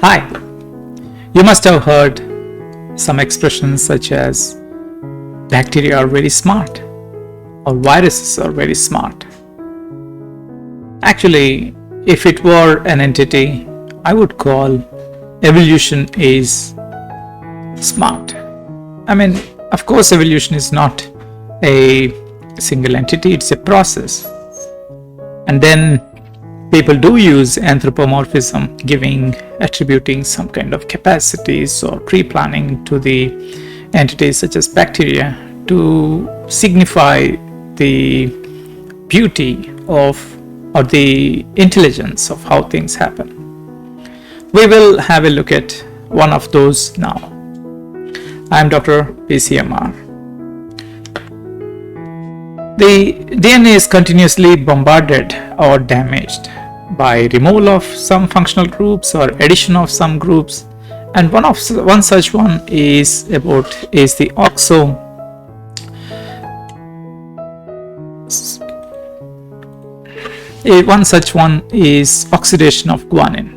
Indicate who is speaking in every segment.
Speaker 1: Hi, you must have heard some expressions such as bacteria are very smart or viruses are very smart. Actually, if it were an entity, I would call evolution is smart. I mean, of course, evolution is not a single entity, it's a process. And then people do use anthropomorphism, attributing some kind of capacities or pre-planning to the entities such as bacteria to signify the beauty of or the intelligence of how things happen. We will have a look at one of those now. I am Dr. PCMR. The DNA is continuously bombarded or damaged by removal of some functional groups or addition of some groups, and one such one is the one such one is oxidation of guanine.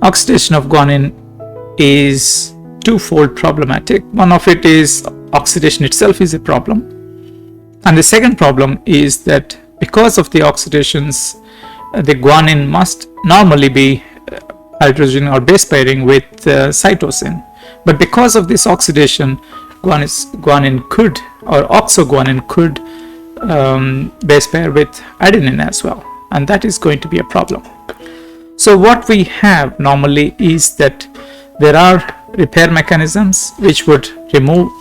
Speaker 1: Oxidation of guanine is twofold problematic. One of it is oxidation itself is a problem, and the second problem is that because of the oxidations, the guanine must normally be hydrogen or base pairing with cytosine. But because of this oxidation, guanine could, or oxoguanine could base pair with adenine as well. And that is going to be a problem. So what we have normally is that there are repair mechanisms which would remove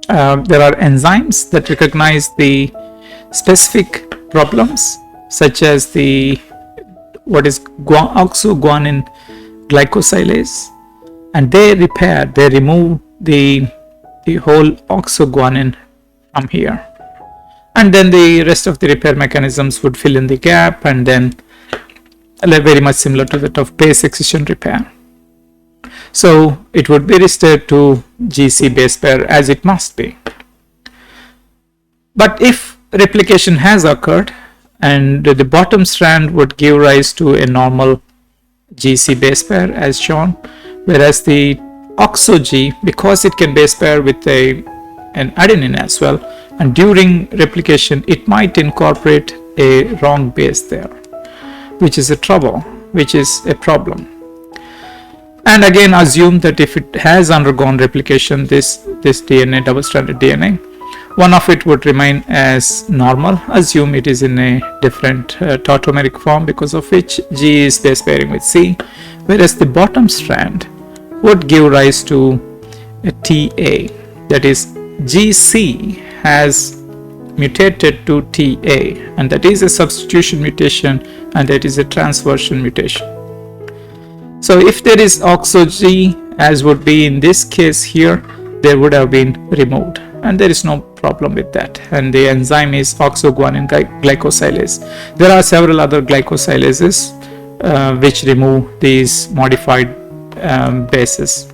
Speaker 1: there are enzymes that recognize the specific problems, such as oxoguanine glycosylase, and they remove the whole oxoguanine from here, and then the rest of the repair mechanisms would fill in the gap, and then very much similar to that of base excision repair. So it would be restored to GC base pair as it must be. But if replication has occurred and the bottom strand would give rise to a normal GC base pair as shown, whereas the oxo-G, because it can base pair with an adenine as well, and during replication it might incorporate a wrong base there, which is a problem. And again, assume that if it has undergone replication, this DNA, double-stranded DNA, one of it would remain as normal. Assume it is in a different tautomeric form, because of which G is base pairing with C, whereas the bottom strand would give rise to a TA. That is, GC has mutated to TA, and that is a substitution mutation, and that is a transversion mutation. So if there is oxo-G, as would be in this case here, there would have been removed, and there is no problem with that. And the enzyme is oxoguanine glycosylase. There are several other glycosylases which remove these modified bases.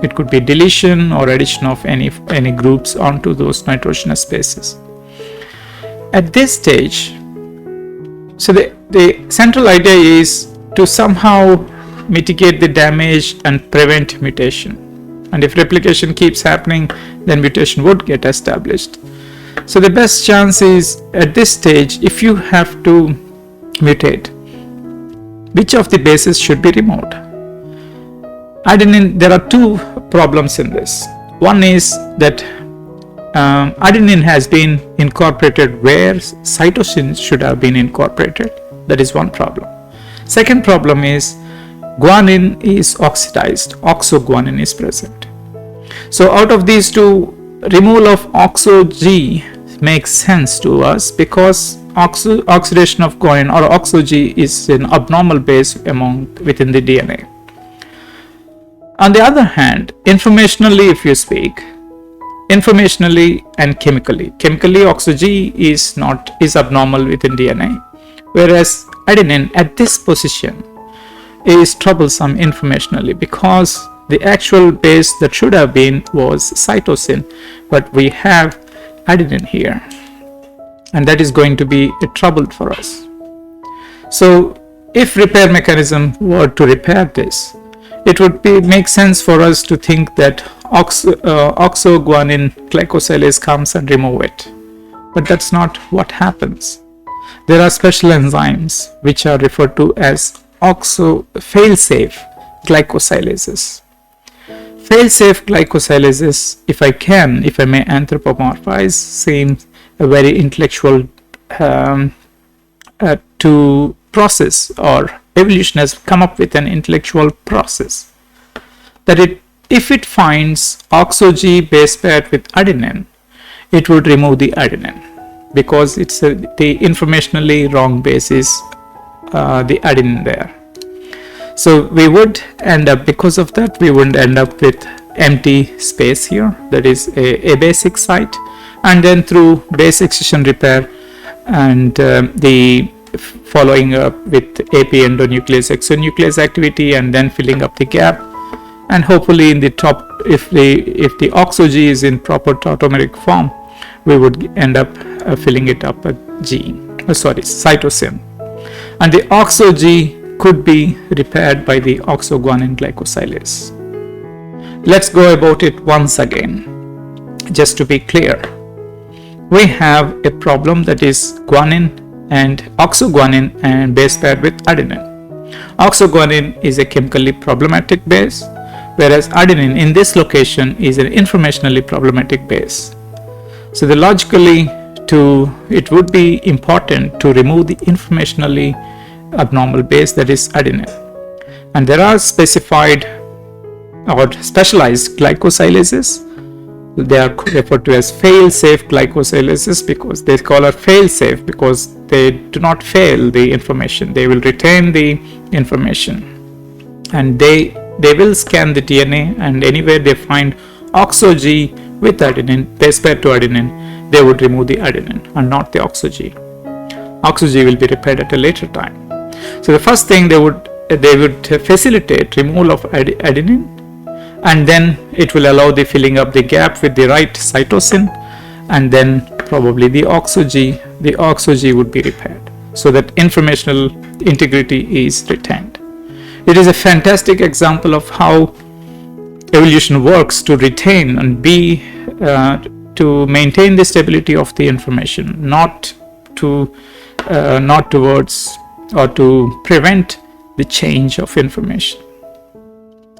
Speaker 1: It could be deletion or addition of any groups onto those nitrogenous bases. At this stage, so the central idea is to somehow mitigate the damage and prevent mutation. And if replication keeps happening, then mutation would get established. So the best chance is, at this stage, if you have to mutate, which of the bases should be removed? Adenine, there are two problems in this. One is that adenine has been incorporated where cytosine should have been incorporated. That is one problem. Second problem is guanine is oxidized, oxoguanine is present. So out of these two, removal of oxo-G makes sense to us, because oxidation of guanine or oxo-G is an abnormal base within the DNA. On the other hand, informationally, if you speak, informationally and chemically oxo-G is abnormal within DNA, whereas adenine at this position is troublesome informationally, because the actual base that should have been was cytosine, but we have adenine here, and that is going to be a trouble for us. So if repair mechanism were to repair this, it would make sense for us to think that oxoguanine glycosylase comes and remove it. But that's not what happens. There are special enzymes which are referred to as fail-safe glycosylases. Fail-safe glycosylases, if I may anthropomorphize, seems a very intellectual to process, or evolution has come up with an intellectual process that if it finds oxo-G base pair with adenine, it would remove the adenine because it's the informationally wrong base is the adenine there. So we would end up, because of that, we would end up with empty space here, that is a basic site, and then through base excision repair and the following up with AP endonuclease exonuclease activity, and then filling up the gap, and hopefully in the top, if the oxo-G is in proper tautomeric form, we would end up filling it up at cytosine, and the oxo-G could be repaired by the oxoguanine glycosylase. Let's go about it once again, just to be clear. We have a problem that is guanine and oxoguanine and base paired with adenine. Oxoguanine is a chemically problematic base, whereas adenine in this location is an informationally problematic base. So it would be important to remove the informationally abnormal base, that is adenine. And there are specified or specialized glycosylases. They are referred to as fail-safe glycosylases because they call it fail-safe because they do not fail the information. They will retain the information, and they will scan the DNA, and anywhere they find oxo-G with adenine, base pair to adenine, they would remove the adenine and not the oxo-G. Oxo-G will be repaired at a later time. So the first thing they would facilitate removal of adenine, and then it will allow the filling up the gap with the right cytosine, and then probably the oxo-G would be repaired so that informational integrity is retained. It is a fantastic example of how evolution works to retain and to maintain the stability of the information, not towards or to prevent the change of information.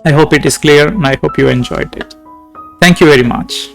Speaker 1: I hope it is clear, and I hope you enjoyed it. Thank you very much.